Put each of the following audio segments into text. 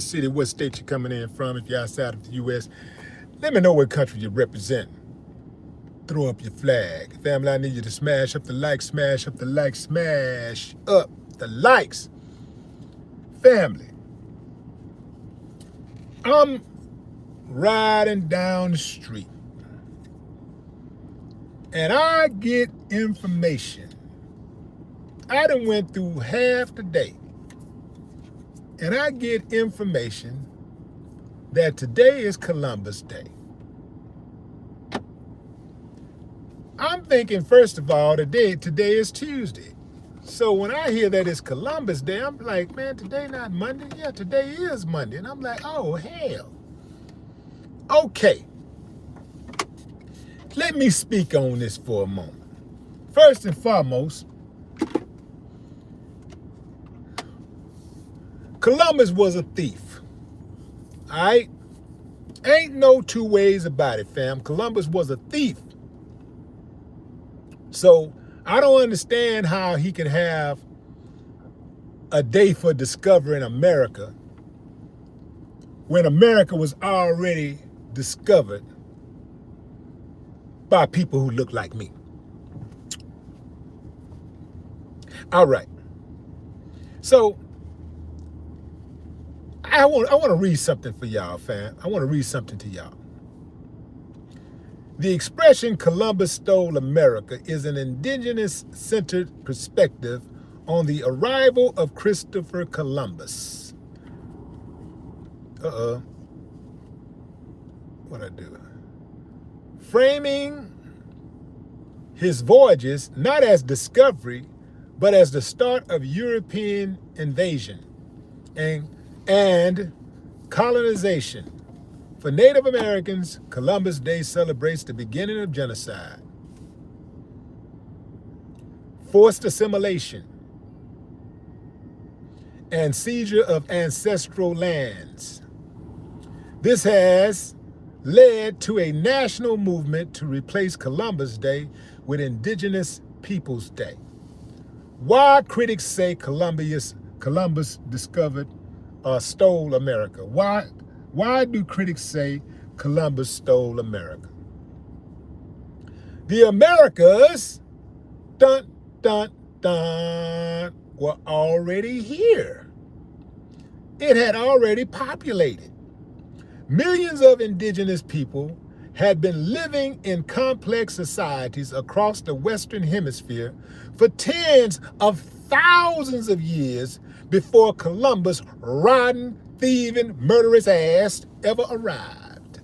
city, what state you're coming in from. If you're outside of the U.S., let me know what country you represent. Throw up your flag. Family, I need you to smash up the likes, smash up the likes, smash up the likes. Family, I'm riding down the street and I get information. I done went through half the day and I get information that today is Columbus Day. I'm thinking, first of all, today is Tuesday. So when I hear that it's Columbus Day, I'm like, man, today not Monday? Yeah, today is Monday. And I'm like, oh, hell. Okay. Let me speak on this for a moment. First and foremost, Columbus was a thief. All right? Ain't no two ways about it, fam. Columbus was a thief. So I don't understand how he could have a day for discovering America when America was already discovered by people who look like me. All right. So I want to read something for y'all, fam. I want to read something to y'all. The expression Columbus stole America is an indigenous-centered perspective on the arrival of Christopher Columbus. What'd I do? Framing his voyages not as discovery, but as the start of European invasion and colonization. For Native Americans, Columbus Day celebrates the beginning of genocide, forced assimilation, and seizure of ancestral lands. This has led to a national movement to replace Columbus Day with Indigenous Peoples Day. Why critics say Columbus discovered or stole America? Why do critics say Columbus stole America? The Americas, dun, dun, dun, were already here. It had already populated. Millions of indigenous people had been living in complex societies across the Western Hemisphere for tens of thousands of years before Columbus' rotten, thieving, murderous ass ever arrived.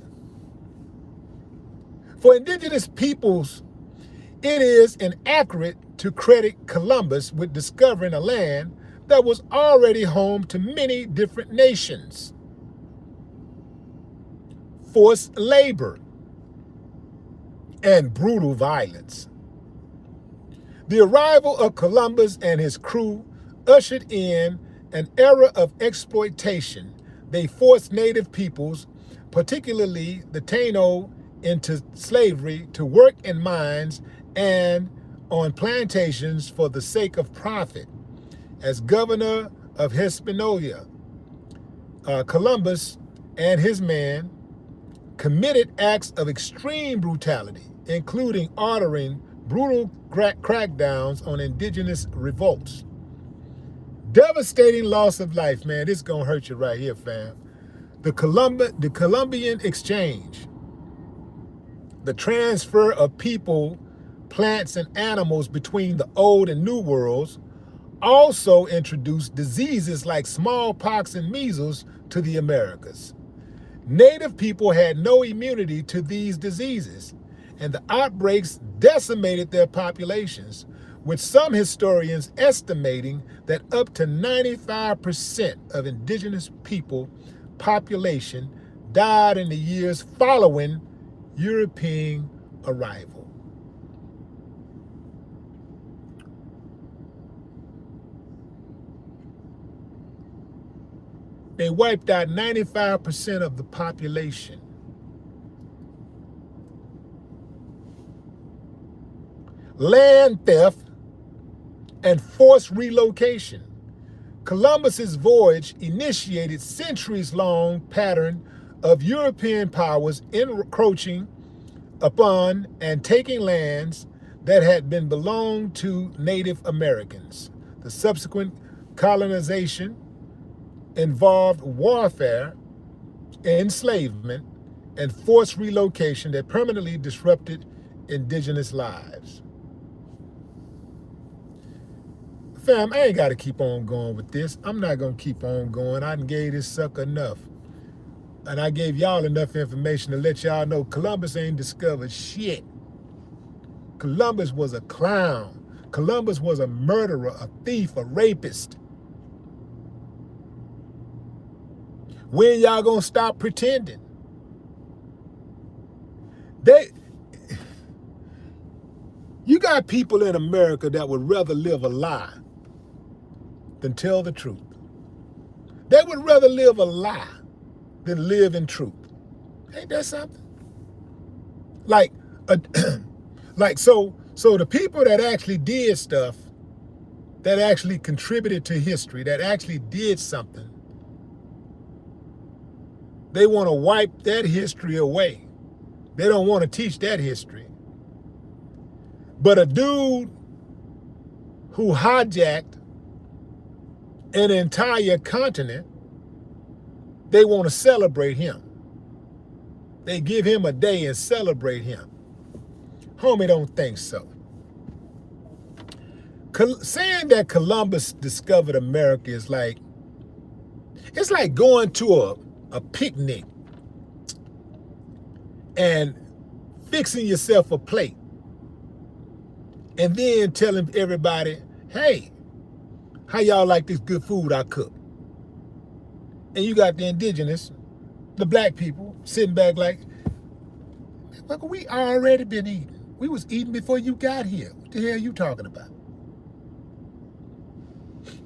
For indigenous peoples, it is inaccurate to credit Columbus with discovering a land that was already home to many different nations. Forced labor and brutal violence. The arrival of Columbus and his crew ushered in an era of exploitation. They forced native peoples, particularly the Taino, into slavery to work in mines and on plantations for the sake of profit. As governor of Hispaniola, Columbus and his men committed acts of extreme brutality, including ordering brutal crackdowns on indigenous revolts. Devastating loss of life, man. This is going to hurt you right here, fam. The Columbian exchange, the transfer of people, plants, and animals between the old and new worlds also introduced diseases like smallpox and measles to the Americas. Native people had no immunity to these diseases, and the outbreaks decimated their populations, with some historians estimating that up to 95% of indigenous people population died in the years following European arrival. They wiped out 95% of the population. Land theft and forced relocation. Columbus's voyage initiated centuries-long pattern of European powers encroaching upon and taking lands that had been belonged to Native Americans. The subsequent colonization involved warfare, enslavement, and forced relocation that permanently disrupted indigenous lives. Fam, I ain't got to keep on going with this. I'm not going to keep on going. I done gave this sucker enough. And I gave y'all enough information to let y'all know Columbus ain't discovered shit. Columbus was a clown. Columbus was a murderer, a thief, a rapist. When y'all gonna stop pretending? You got people in America that would rather live a lie than tell the truth. They would rather live a lie than live in truth. Ain't that something? So the people that actually did stuff, that actually contributed to history, that actually did something, they want to wipe that history away. They don't want to teach that history. But a dude who hijacked an entire continent, they want to celebrate him. They give him a day and celebrate him. Homie don't think so. Saying that Columbus discovered America is like, it's like going to a picnic and fixing yourself a plate and then telling everybody, hey, how y'all like this good food I cook? And you got the indigenous, the black people, sitting back like, look, we already been eating. We was eating before you got here. What the hell are you talking about?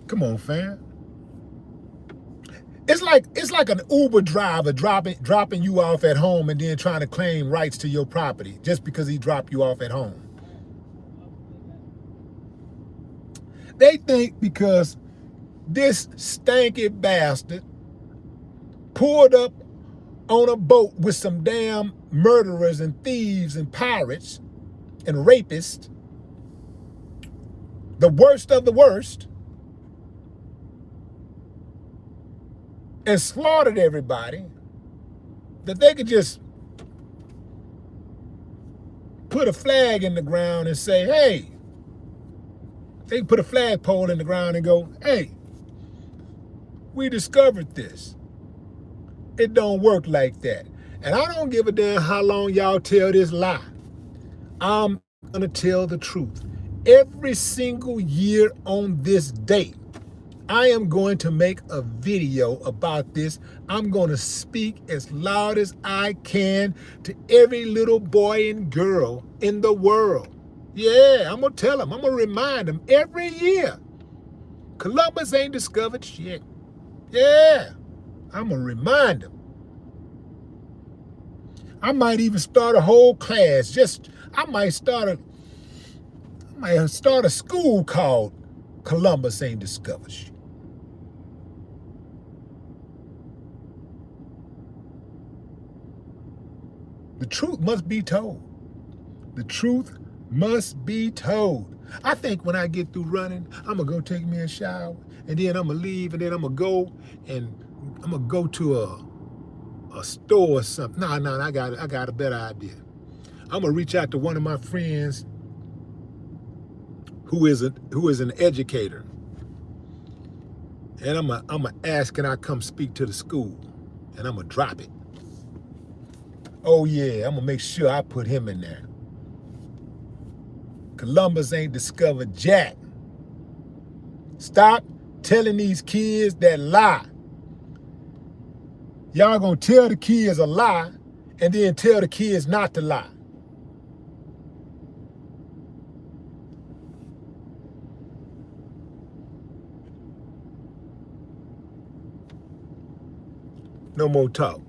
Come on, fam. It's like an Uber driver dropping you off at home and then trying to claim rights to your property just because he dropped you off at home. They think because this stanky bastard pulled up on a boat with some damn murderers and thieves and pirates and rapists, the worst of the worst, and slaughtered everybody, that they could just put a flag in the ground and say, hey, they put a flagpole in the ground and go, hey, we discovered this. It don't work like that. And I don't give a damn how long y'all tell this lie. I'm gonna tell the truth. Every single year on this date, I am going to make a video about this. I'm going to speak as loud as I can to every little boy and girl in the world. Yeah, I'm going to tell them. I'm going to remind them every year. Columbus ain't discovered shit. Yeah, I'm going to remind them. I might even start a whole class. I might start a school called Columbus Ain't Discovered Shit. The truth must be told. The truth must be told. I think when I get through running, I'm gonna go take me a shower, and then I'm gonna leave, and then I'm gonna go to a store or something. No, I got a better idea. I'm gonna reach out to one of my friends who is an educator, and I'm gonna ask, can I come speak to the school, and I'm gonna drop it. Oh yeah, I'm gonna make sure I put him in there. Columbus ain't discovered jack. Stop telling these kids that lie. Y'all gonna tell the kids a lie and then tell the kids not to lie. No more talk.